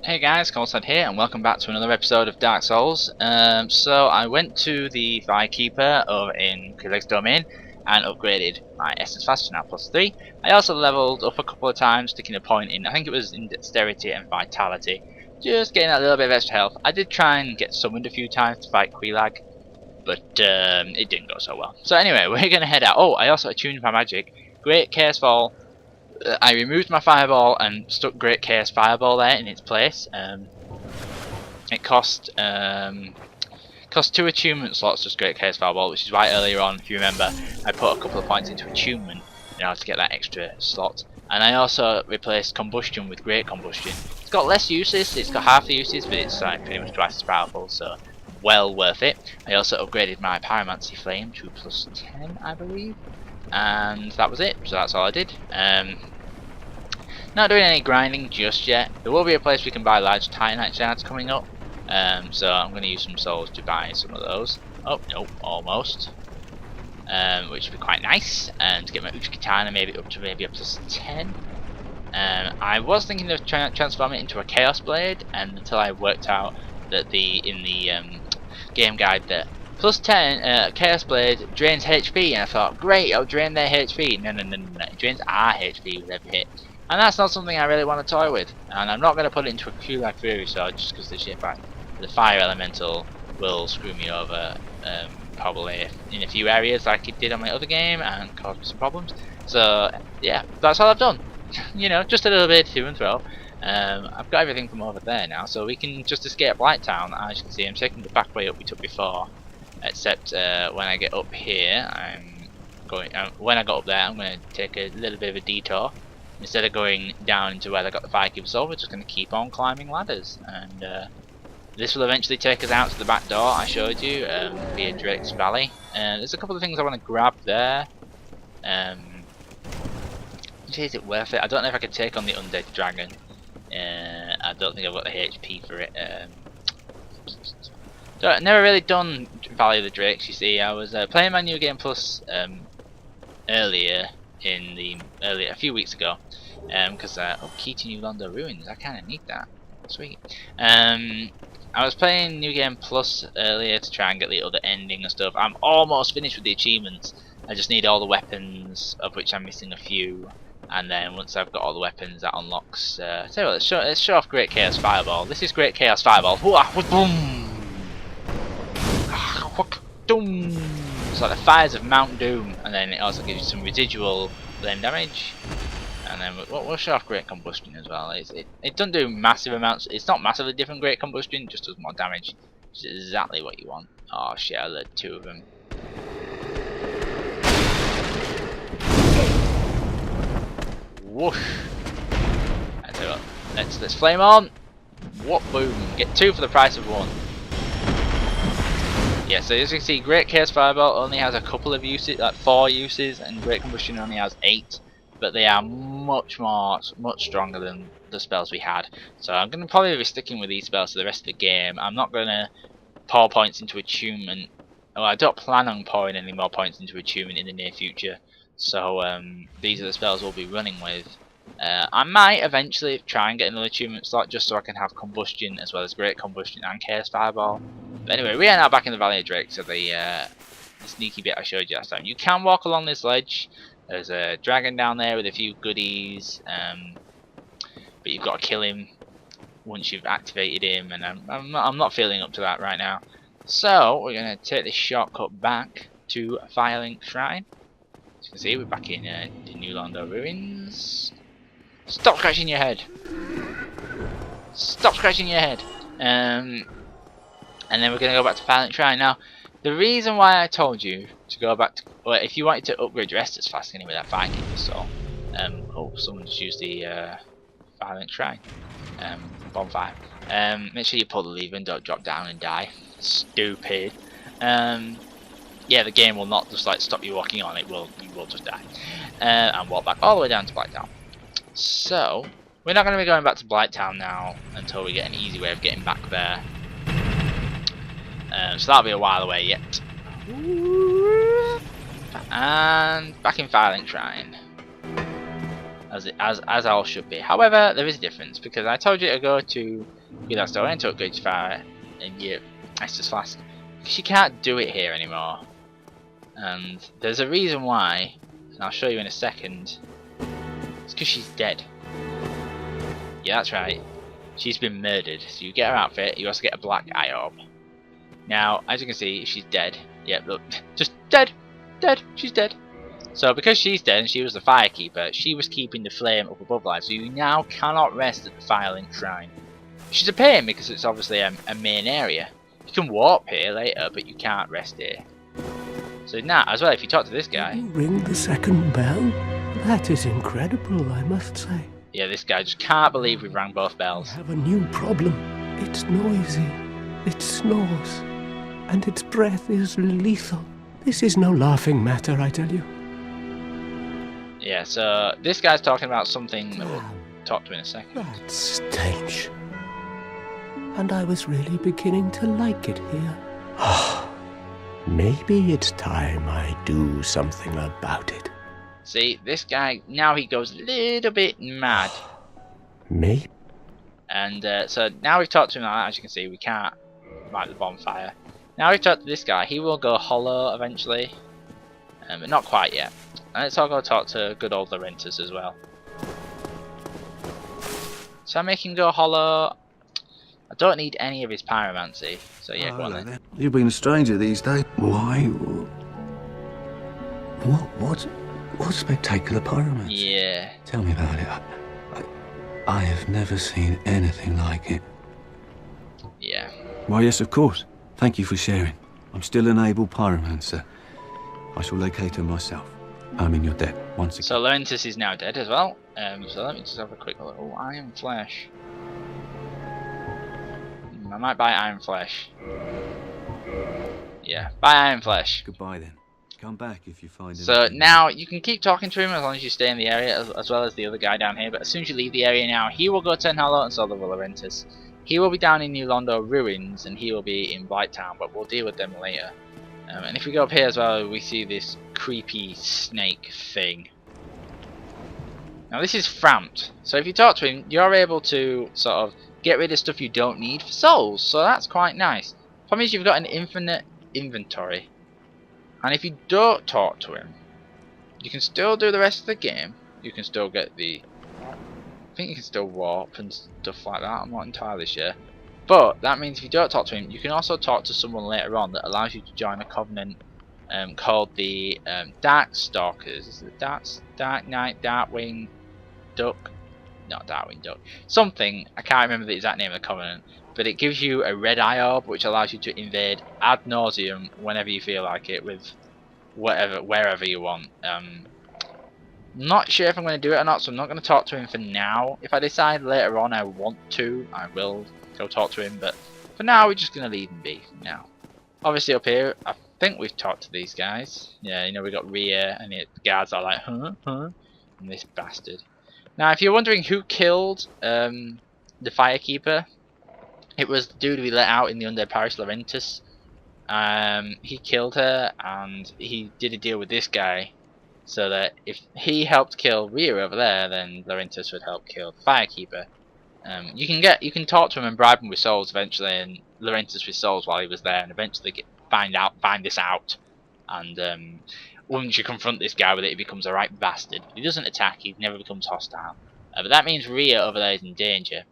Hey guys, KoldsnedLP here, and welcome back to another episode of Dark Souls. So I went to the Firekeeper over in Firelink's domain and upgraded my Essence Fast to now +3. I also leveled up a couple of times, sticking a point in, I think it was in Dexterity and Vitality, just getting a little bit of extra health. I did try and get summoned a few times to fight Quelaag, but it didn't go so well. So anyway, we're going to head out. Oh, I also attuned my magic. Great Chaos Fall. I removed my fireball and stuck Great Chaos Fireball there in its place. It cost 2 attunement slots, just Great Chaos Fireball, which is why earlier on, if you remember, I put a couple of points into attunement in order to get that extra slot. And I also replaced Combustion with Great Combustion. It's got less uses, it's got half the uses, but it's pretty much twice as powerful, so well worth it. I also upgraded my Pyromancy Flame to +10, I believe. And that was it, so that's all I did. Not doing any grinding just yet. There will be a place we can buy large Titanite shards coming up, so I'm going to use some souls to buy some of those. Oh, nope, almost. Which would be quite nice, and to get my Uchi-Katana maybe up to a +10. I was thinking of trying to transform it into a Chaos Blade, and until I worked out that in the game guide that +10 Chaos Blade drains HP, and I thought, great, I'll drain their HP. No, it drains our HP with every hit. And that's not something I really want to toy with. And I'm not going to put it into a Quelaag Fury Sword just because the Fire Elemental will screw me over probably in a few areas like it did on my other game and cause me some problems. So yeah, that's all I've done. You know, just a little bit to and fro. I've got everything from over there now, so we can just escape Blighttown. As you can see, I'm taking the back way up we took before. Except when I get up here, when I got up there, I'm going to take a little bit of a detour. Instead of going down into where I got the Firekeeper Soul, we're just going to keep on climbing ladders. And this will eventually take us out to the back door I showed you, via Drake's Valley. There's a couple of things I want to grab there. Is it worth it? I don't know if I could take on the Undead Dragon. I don't think I've got the HP for it. So I've never really done Valley of the Drakes, you see. I was playing my New Game Plus earlier, a few weeks ago, because key to New Londo Ruins, I kind of need that. Sweet. I was playing New Game Plus earlier to try and get the other ending and stuff. I'm almost finished with the achievements. I just need all the weapons, of which I'm missing a few. And then once I've got all the weapons, that unlocks. Tell you what, let's show off Great Chaos Fireball. This is Great Chaos Fireball. Boom! It's like the fires of Mount Doom, and then it also gives you some residual flame damage. And then we'll show off Great Combustion as well. It doesn't do massive amounts. It's not massively different Great Combustion, it just does more damage, which is exactly what you want. Oh shit! I led 2 of them. Whoosh! I tell you what, let's flame on. What boom! Get 2 for the price of 1. Yeah, so as you can see, Great Chaos Fireball only has a couple of uses, like 4 uses, and Great Combustion only has 8. But they are much stronger than the spells we had. So I'm going to probably be sticking with these spells for the rest of the game. I'm not going to pour points into attunement. Well, I don't plan on pouring any more points into attunement in the near future. So these are the spells we'll be running with. I might eventually try and get another attunement slot just so I can have Combustion as well as Great Combustion and Chaos Fireball. But anyway, we are now back in the Valley of Drakes, so the sneaky bit I showed you last time. You can walk along this ledge. There's a dragon down there with a few goodies, but you've got to kill him once you've activated him, and I'm not feeling up to that right now. So we're going to take this shortcut back to Firelink Shrine. As you can see, we're back in the New Londo Ruins. Stop scratching your head! Stop scratching your head! And then we're going to go back to Firelink Shrine. Now, the reason why I told you to go back to... Well, if you wanted to upgrade your Estus fast anyway, that Firekeeper Soul. Oh, someone just used the Firelink Shrine. Bonfire. Make sure you pull the lever and don't drop down and die. Stupid. Yeah, the game will not just like stop you walking on, you will just die. And walk back all the way down to Blighttown. So, we're not going to be going back to Blighttown now until we get an easy way of getting back there. So that'll be a while away yet. And back in Firelink Shrine. as all should be. However, there is a difference because I told you to go to that store and took good fire and your Estus Flask. She can't do it here anymore, and there's a reason why, and I'll show you in a second. It's because she's dead. Yeah, that's right. She's been murdered. So you get her outfit. You also get a black eye orb. Now, as you can see, she's dead. Yep, look, just dead, dead. She's dead. So because she's dead and she was the firekeeper, she was keeping the flame up above life. So you now cannot rest at the Firelink shrine. She's a pain because it's obviously a main area. You can warp here later, but you can't rest here. So now, as well, if you talk to this guy, You ring the second bell? That is incredible, I must say. yeah, this guy just can't believe we rang both I bells. have a new problem. It's noisy, it snores, and its breath is lethal. This is no laughing matter, I tell you. Yeah, so this guy's talking about something that we'll talk to in a second. That stench. And I was really beginning to like it here. Maybe it's time I do something about it. See, this guy, now he goes a little bit mad. Maybe. And so now we've talked to him like that, as you can see, we can't light the bonfire. Now we've talked to this guy, he will go hollow eventually. But not quite yet. And let's all go talk to good old Laurentis as well. So I make him go hollow. I don't need any of his pyromancy. So yeah, go on then. You've been a stranger these days. Why? What spectacular pyromancy? Yeah. Tell me about it. I have never seen anything like it. Yeah. Why, yes, of course. Thank you for sharing. I'm still an able pyromancer. I shall locate her myself. I mean, you're dead once again. So Laurentis is now dead as well. So let me just have a quick look. Oh, Iron Flesh. I might buy Iron Flesh. Yeah, buy Iron Flesh. Goodbye then. Come back if you find it. So now you can keep talking to him as long as you stay in the area, as well as the other guy down here. But as soon as you leave the area now, he will go to Hollow and solve the Laurentis. He will be down in New Londo Ruins, and he will be in Blighttown, but we'll deal with them later. And if we go up here as well, we see this creepy snake thing. Now this is Framped, so if you talk to him, you're able to sort of get rid of stuff you don't need for souls, so that's quite nice. Problem is you've got an infinite inventory, and if you don't talk to him, you can still do the rest of the game. You can still get the... I think you can still warp and stuff like that, I'm not entirely sure. But that means if you don't talk to him, you can also talk to someone later on that allows you to join a covenant called the Dark Stalkers. Is it Dark Knight, Darkwing Duck? Not Darkwing Duck. Something, I can't remember the exact name of the covenant. But it gives you a red eye orb which allows you to invade ad nauseum whenever you feel like it with wherever you want. Not sure if I'm going to do it or not, so I'm not going to talk to him for now. If I decide later on I want to, I will go talk to him, but for now we're just going to leave him be now. Obviously up here, I think we've talked to these guys. Yeah, you know, we got Rhea, and the guards are like, huh? And this bastard. Now, if you're wondering who killed the Firekeeper, it was the dude we let out in the Undead Parish, Laurentis. He killed her, and he did a deal with this guy, so that if he helped kill Rhea over there, then Laurentis would help kill the Firekeeper. You can talk to him and bribe him with souls eventually, and Laurentis with souls while he was there, and eventually find this out. And once you confront this guy with it, he becomes a right bastard. He doesn't attack; he never becomes hostile. But that means Rhea over there is in danger.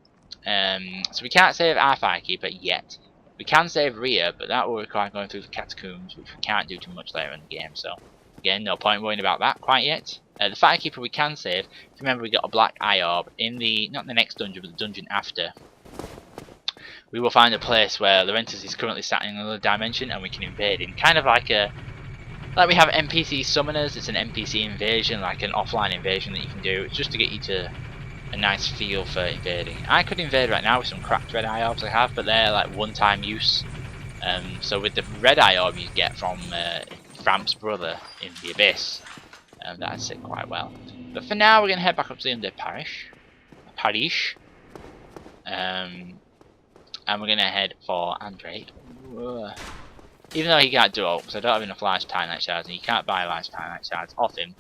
So we can't save our Firekeeper yet. We can save Rhea, but that will require going through the catacombs, which we can't do too much later in the game. So again, no point worrying about that quite yet. The Firekeeper we can save. Remember, we got a black eye orb in the not the next dungeon, but the dungeon after. We will find a place where Laurentis is currently sat in another dimension, and we can invade him. Kind of like we have NPC summoners. It's an NPC invasion, like an offline invasion that you can do. It's just to get you to a nice feel for invading. I could invade right now with some cracked red eye orbs I have, but they're like one-time use. So with the red eye orb you get from Framp's brother in the Abyss, that'd sit quite well. But for now, we're gonna head back up to the Undead Parish. And we're gonna head for Andrade. Even though he can't do it, because I don't have enough large Titanite shards, and you can't buy large Titanite shards off him.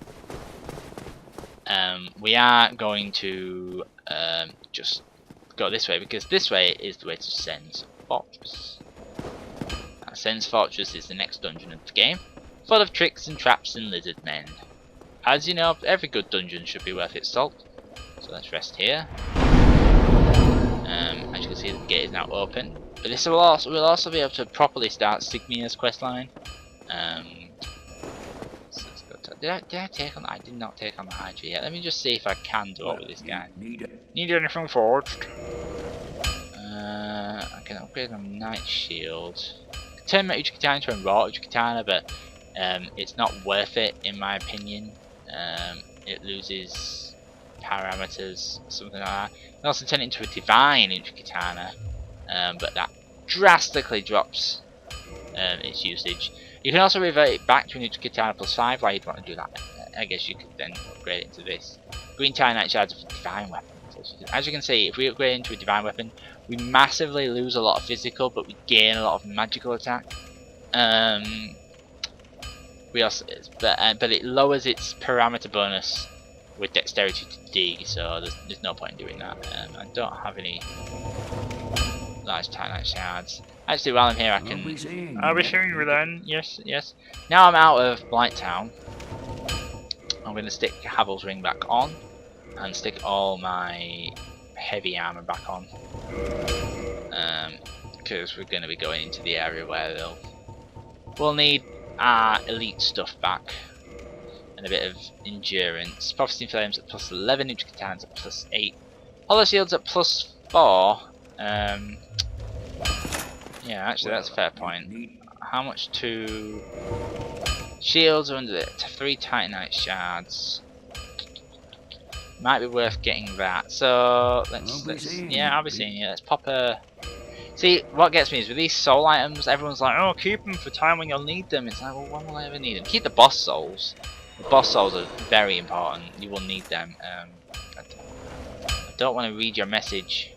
we are going to just go this way, because this way is the way to Sen's Fortress. Sen's Fortress is the next dungeon of the game, full of tricks and traps and lizard men. As you know, every good dungeon should be worth its salt. So let's rest here. As you can see, the gate is now open. But this will also be able to properly start Sigmia's questline. So let's go to, did I take on? I did not take on the Hydra yet. Let me just see if I can do it with this guy. Need anything forged? I can upgrade my Knight Shield. I can turn my Uchigatana into a raw Uchigatana, but it's not worth it in my opinion. It loses parameters, something like that. I can also turn it into a divine Uchigatana, but that drastically drops its usage. You can also revert it back to an Uchigatana +5, why you'd want to do that. I guess you could then upgrade it into this. Green Titanite Shards of a divine weapon. As you can see, if we upgrade into a divine weapon, we massively lose a lot of physical, but we gain a lot of magical attack. We also, but it lowers its parameter bonus with dexterity to D, so there's no point in doing that. I don't have any large Titanite shards. Actually, while I'm here, I can. I'll be seeing you then. Yes, yes. Now I'm out of Blighttown. I'm going to stick Havel's ring back on and stick all my heavy armor back on, because we're going to be going into the area where we'll need our elite stuff back and a bit of endurance. Prophecy Flames at +11, Uchigatans at +8, Hollow Shields at +4. Yeah, actually that's a fair point. How much to shields are under it? 3 Titanite shards. Might be worth getting that. So let's yeah, I'll be seeing you. Let's pop a. See, what gets me is with these soul items, everyone's like, oh, keep them for time when you'll need them. It's like, well, when will I ever need them? Keep the boss souls. The boss souls are very important. You will need them. I don't want to read your message.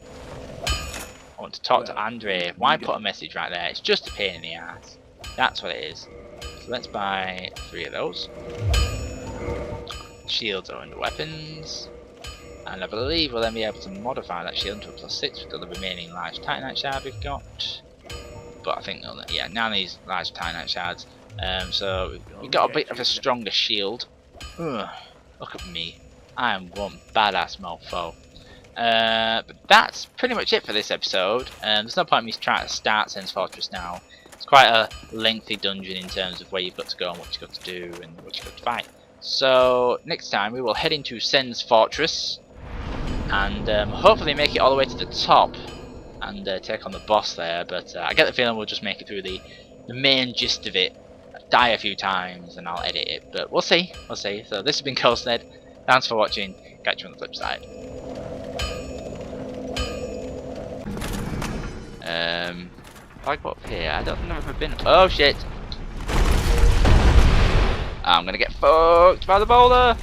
I want to talk to Andre. Why put a message right there? It's just a pain in the ass. That's what it is. So let's buy 3 of those. Shields are under weapons. And I believe we'll then be able to modify that shield to a +6 with the remaining large Titanite shard we've got. But I think, yeah, now these large Titanite shards. So we've got a bit of a stronger shield. Ugh, look at me. I am one badass mofo. But that's pretty much it for this episode. There's no point in me trying to start Sen's Fortress now. It's quite a lengthy dungeon in terms of where you've got to go and what you've got to do and what you've got to fight. So next time we will head into Sen's Fortress and hopefully make it all the way to the top and take on the boss there. But I get the feeling we'll just make it through the main gist of it, die a few times, and I'll edit it. But we'll see, we'll see. So this has been KoldsnedLP. Thanks for watching. Catch you on the flip side. If I go up here, I don't think I've ever been. Oh shit! I'm gonna get fucked by the boulder.